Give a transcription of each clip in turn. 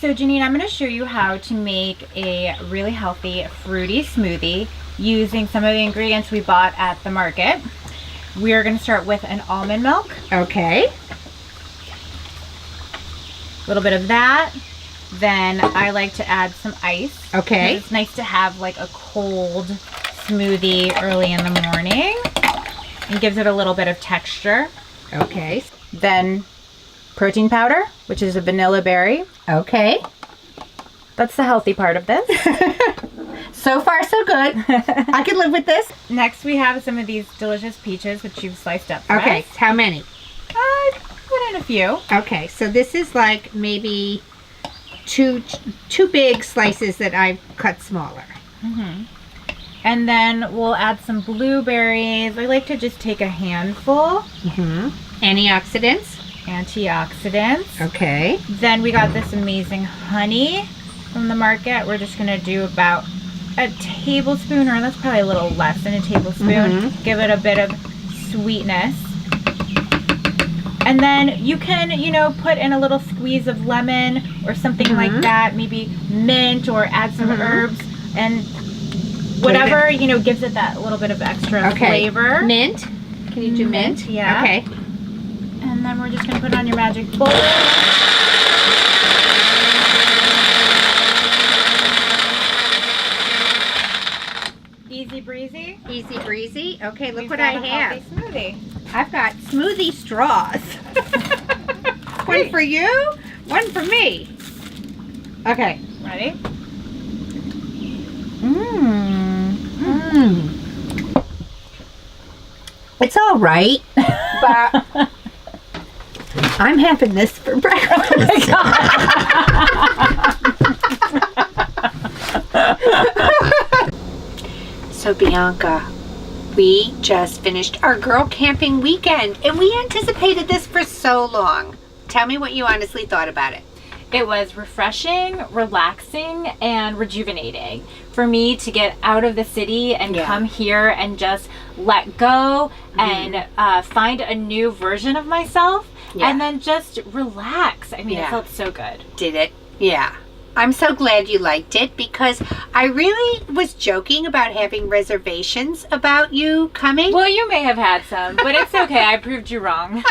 So Janine, I'm going to show you how to make a really healthy fruity smoothie using some of the ingredients we bought at the market. We're going to start with an almond milk. Okay. A little bit of that. Then I like to add some ice. Okay. It's nice to have like a cold smoothie early in the morning. It gives it a little bit of texture. Okay. Then protein powder, which is a vanilla berry. Okay. That's the healthy part of this. So far, so good. I can live with this. Next, we have some of these delicious peaches, which you've sliced up for Okay. us. How many? Put in a few. Okay. So this is like maybe two big slices that I've cut smaller. Mm-hmm. And then we'll add some blueberries. I like to just take a handful. Mm-hmm. Antioxidants. Antioxidants. Okay. Then we got this amazing honey from the market. We're just gonna do about a tablespoon, or that's probably a little less than a tablespoon. Mm-hmm. Give it a bit of sweetness. And then you can, put in a little squeeze of lemon or something Mm-hmm. like that. Maybe mint, or add some herbs and whatever, gives it that little bit of extra flavor. Mint. Can you do mint? Yeah. Okay. And then we're just going to put it on your magic bowl. Easy breezy. Easy breezy. Okay, look We've what got I a have. healthy smoothie. I've got smoothie straws. One for you, one for me. Okay. Ready? It's all right, but I'm having this for breakfast. So Bianca, we just finished our girl camping weekend and we anticipated this for so long. Tell me what you honestly thought about it. It was refreshing, relaxing, and rejuvenating for me to get out of the city and come here and just let go and find a new version of myself and then just relax. I mean, it felt so good. Did it? Yeah. I'm so glad you liked it because I really was joking about having reservations about you coming. Well, you may have had some, but it's okay. I proved you wrong.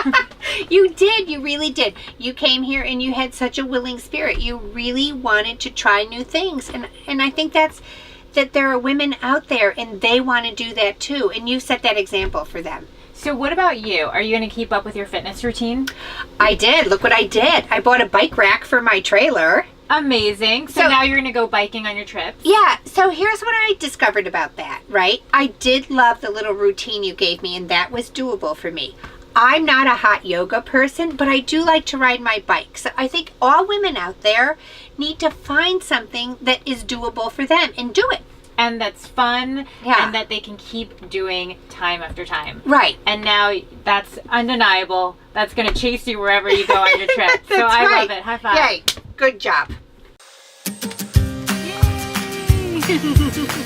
You did. You really did. You came here and you had such a willing spirit. You really wanted to try new things. And I think that there are women out there and they want to do that too. And you set that example for them. So what about you? Are you going to keep up with your fitness routine? I did. Look what I did. I bought a bike rack for my trailer. Amazing. So now you're going to go biking on your trips? Yeah. So here's what I discovered about that, right? I did love the little routine you gave me, and that was doable for me. I'm not a hot yoga person, but I do like to ride my bike. So I think all women out there need to find something that is doable for them and do it. And that's fun, and that they can keep doing time after time. Right. And now that's undeniable. That's going to chase you wherever you go on your trip. So I love it. High five. Yay. Good job. Yay.